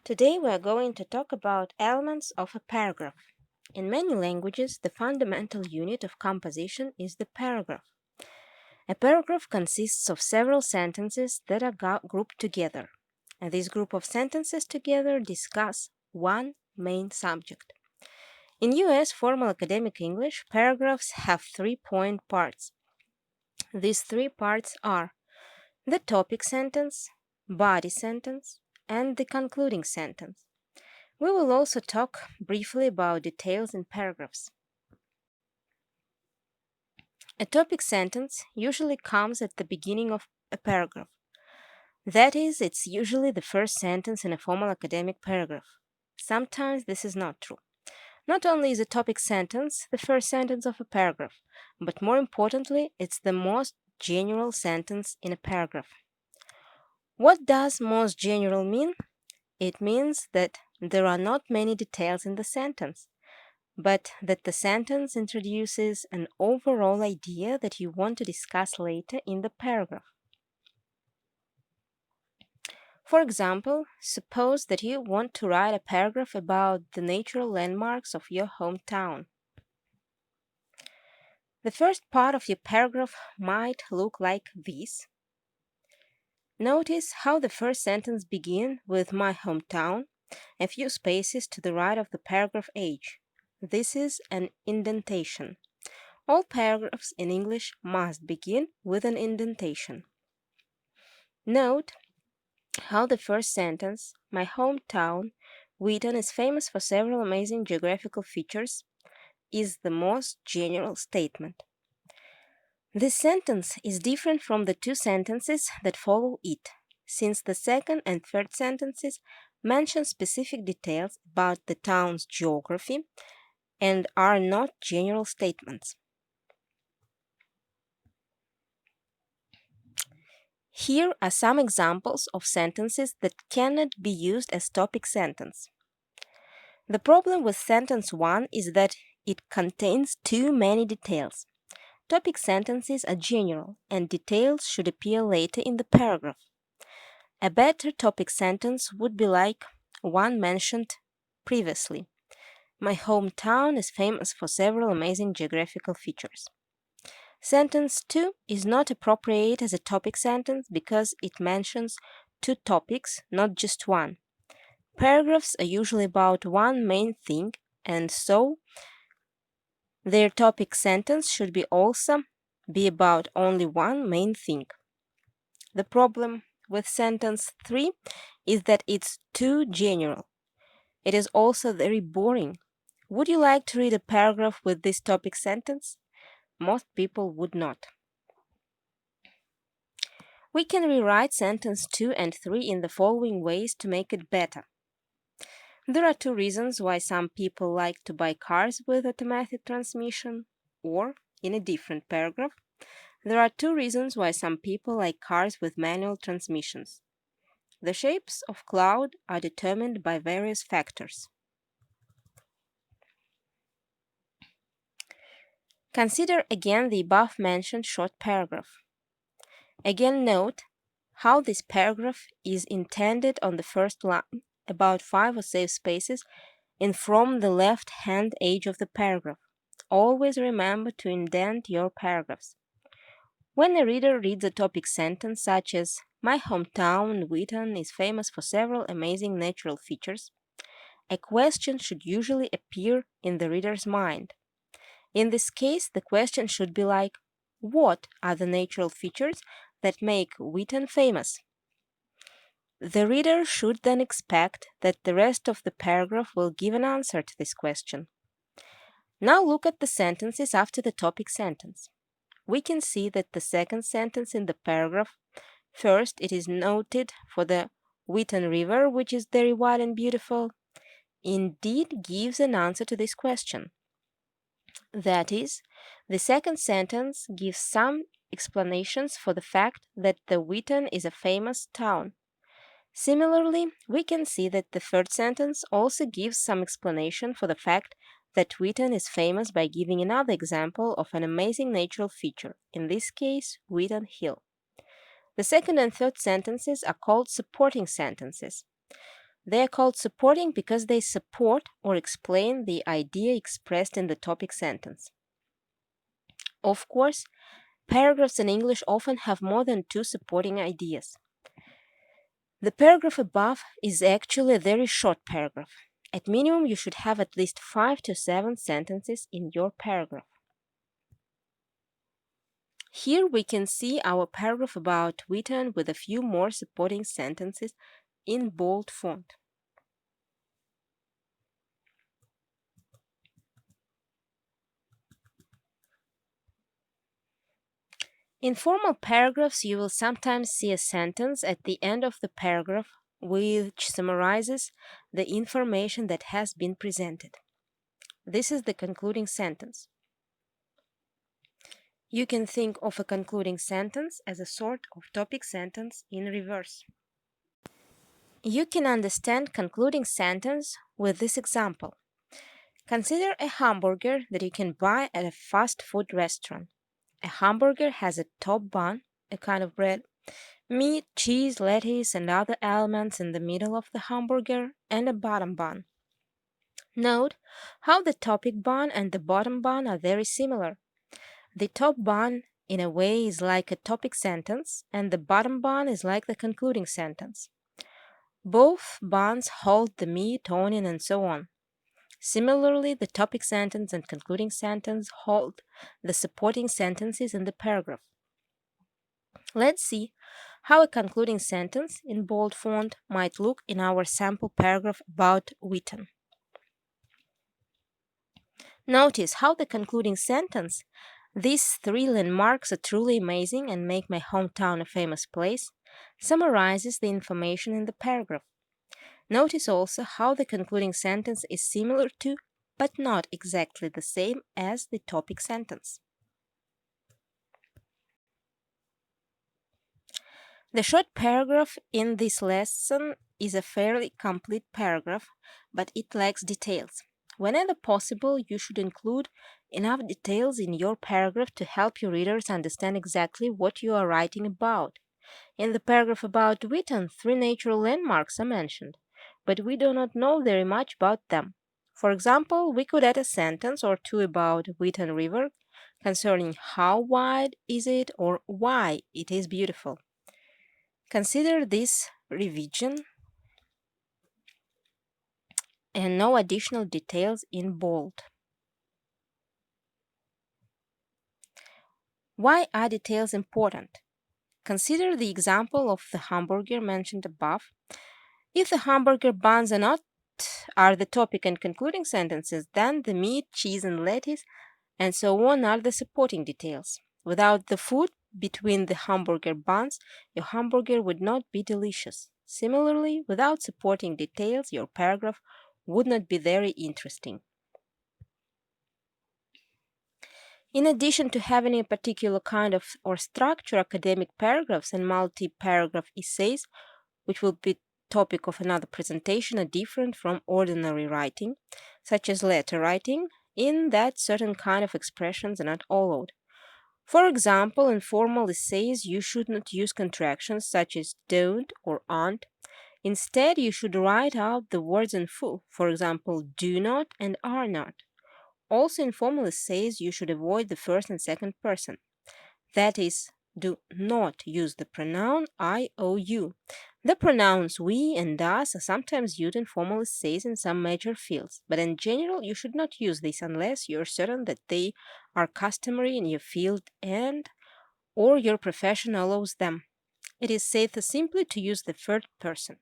Today we are going to talk about elements of a paragraph. In many languages, the fundamental unit of composition is the paragraph. A paragraph consists of several sentences that are grouped together. And this group of sentences together discuss one main subject. In US formal academic English, paragraphs have 3-point parts. These 3 parts are the topic sentence, body sentence, and the concluding sentence. We will also talk briefly about details in paragraphs. A topic sentence usually comes at the beginning of a paragraph. That is, it's usually the first sentence in a formal academic paragraph. Sometimes this is not true. Not only is a topic sentence the first sentence of a paragraph, but more importantly, it's the most general sentence in a paragraph. What does most general mean? It means that there are not many details in the sentence, but that the sentence introduces an overall idea that you want to discuss later in the paragraph. For example, suppose that you want to write a paragraph about the natural landmarks of your hometown. The first part of your paragraph might look like this. Notice how the first sentence begins with my hometown, a few spaces to the right of the paragraph H. This is an indentation. All paragraphs in English must begin with an indentation. Note how the first sentence, my hometown, Wheaton, is famous for several amazing geographical features, is the most general statement. This sentence is different from the two sentences that follow it, since the second and third sentences mention specific details about the town's geography and are not general statements. Here are some examples of sentences that cannot be used as topic sentence. The problem with sentence 1 is that it contains too many details. Topic sentences are general, and details should appear later in the paragraph. A better topic sentence would be like one mentioned previously. My hometown is famous for several amazing geographical features. Sentence 2 is not appropriate as a topic sentence because it mentions two topics, not just one. Paragraphs are usually about one main thing, and so their topic sentence should also be about only one main thing. The problem with sentence 3 is that it's too general. It is also very boring. Would you like to read a paragraph with this topic sentence? Most people would not. We can rewrite sentence 2 and 3 in the following ways to make it better. There are two reasons why some people like to buy cars with automatic transmission, or, in a different paragraph, there are two reasons why some people like cars with manual transmissions. The shapes of cloud are determined by various factors. Consider again the above-mentioned short paragraph. Again note how this paragraph is intended on the first line, about 5 or 6 spaces, and from the left-hand edge of the paragraph. Always remember to indent your paragraphs. When a reader reads a topic sentence such as, my hometown, Wheaton, is famous for several amazing natural features, a question should usually appear in the reader's mind. In this case, the question should be like, what are the natural features that make Wheaton famous? The reader should then expect that the rest of the paragraph will give an answer to this question. Now look at the sentences after the topic sentence. We can see that the second sentence in the paragraph, first it is noted for the Wheaton River, which is very wide and beautiful, indeed gives an answer to this question. That is, the second sentence gives some explanations for the fact that the Wheaton is a famous town. Similarly, we can see that the third sentence also gives some explanation for the fact that Wheaton is famous by giving another example of an amazing natural feature, in this case, Wheaton Hill. The second and third sentences are called supporting sentences. They are called supporting because they support or explain the idea expressed in the topic sentence. Of course, paragraphs in English often have more than two supporting ideas. The paragraph above is actually a very short paragraph. At minimum, you should have at least 5 to 7 sentences in your paragraph. Here we can see our paragraph about Wheaton with a few more supporting sentences in bold font. In formal paragraphs, you will sometimes see a sentence at the end of the paragraph which summarizes the information that has been presented. This is the concluding sentence. You can think of a concluding sentence as a sort of topic sentence in reverse. You can understand concluding sentence with this example. Consider a hamburger that you can buy at a fast food restaurant. A hamburger has a top bun, a kind of bread, meat, cheese, lettuce, and other elements in the middle of the hamburger, and a bottom bun. Note how the topic bun and the bottom bun are very similar. The top bun, in a way, is like a topic sentence, and the bottom bun is like the concluding sentence. Both buns hold the meat, onion, and so on. Similarly, the topic sentence and concluding sentence hold the supporting sentences in the paragraph. Let's see how a concluding sentence in bold font might look in our sample paragraph about Wheaton. Notice how the concluding sentence, "These three landmarks are truly amazing and make my hometown a famous place," summarizes the information in the paragraph. Notice also how the concluding sentence is similar to, but not exactly the same as, the topic sentence. The short paragraph in this lesson is a fairly complete paragraph, but it lacks details. Whenever possible, you should include enough details in your paragraph to help your readers understand exactly what you are writing about. In the paragraph about Wheaton, 3 natural landmarks are mentioned, but we do not know very much about them. For example, we could add a sentence or two about Wheaton River concerning how wide is it or why it is beautiful. Consider this revision and no additional details in bold. Why are details important? Consider the example of the hamburger mentioned above. If the hamburger buns are the topic and concluding sentences, then the meat, cheese, and lettuce, and so on are the supporting details. Without the food between the hamburger buns, your hamburger would not be delicious. Similarly, without supporting details, your paragraph would not be very interesting. In addition to having a particular kind of or structure, academic paragraphs and multi-paragraph essays, which will be topic of another presentation, are different from ordinary writing, such as letter writing, in that certain kind of expressions are not allowed. For example, in formal essays, you should not use contractions such as don't or aren't. Instead, you should write out the words in full, for example, do not and are not. Also, in formal essays, you should avoid the first and second person. That is, do not use the pronoun I or you. The pronouns we and us are sometimes used in formal essays in some major fields, but in general, you should not use these unless you are certain that they are customary in your field and or your profession allows them. It is safer simply to use the third person.